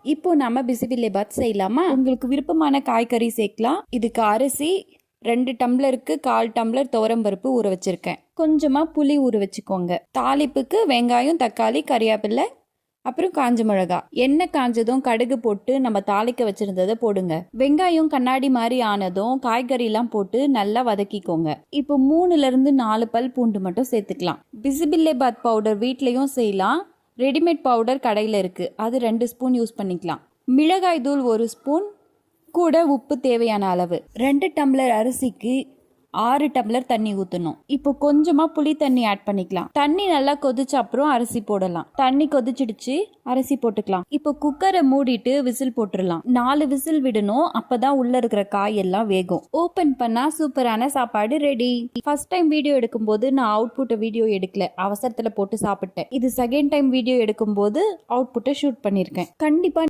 இப்போ நம்ம பிசிபிலேபாத் செய்யலாமா? உங்களுக்கு விருப்பமான காய்கறி சேர்க்கலாம். இதுக்கு அரிசி 2 டம்ளருக்கு 1/4 டம்ளர் துவரம்பருப்பு ஊற வச்சிருக்கேன். கொஞ்சமா புளி ஊற வச்சுக்கோங்க. தாளிப்புக்கு வெங்காயம், தக்காளி, கறிவேப்பிலை, அப்புறம் காஞ்ச மிளகா. எண்ணெய் காஞ்சதும் கடுகு போட்டு நம்ம தாளிக்க வச்சிருந்ததை போடுங்க. வெங்காயம் கண்ணாடி மாதிரி ஆனதும் காய்கறிலாம் போட்டு நல்லா வதக்கிக்கோங்க. இப்போ 3ல இருந்து 4 பல் பூண்டு மட்டும் சேர்த்துக்கலாம். பிசிபிலேபாத் பவுடர் வீட்லயும் செய்யலாம். ரெடிமேட் பவுடர் கடையில் இருக்கு, அது 2 ஸ்பூன் யூஸ் பண்ணிக்கலாம். மிளகாய் தூள் 1 ஸ்பூன், கூட உப்பு தேவையான அளவு. 2 டம்ளர் அரிசிக்கு 6 டம்ளர் தண்ணி ஊற்றணும். இப்போ கொஞ்சமா புளி தண்ணி ஆட் பண்ணிக்கலாம். தண்ணி நல்லா கொதிச்ச அப்புறம் அரிசி போடலாம். தண்ணி கொதிச்சிடுச்சு, அரிசி போட்டுக்கலாம். இப்போ குக்கரை மூடிட்டு விசில் போட்டுடலாம். 4 விசில் விடணும், அப்பதான் உள்ள இருக்கிற காய் எல்லாம் வேகும். ஓபன் பண்ணா சூப்பரான சாப்பாடு ரெடி. ஃபர்ஸ்ட் டைம் வீடியோ எடுக்கும்போது நான் அவுட்புட்டை வீடியோ எடுக்கல, அவசரத்துல போட்டு சாப்பிட்டேன். இது செகண்ட் டைம் வீடியோ எடுக்கும்போது அவுட்புட்டை ஷூட் பண்ணிருக்கேன். கண்டிப்பா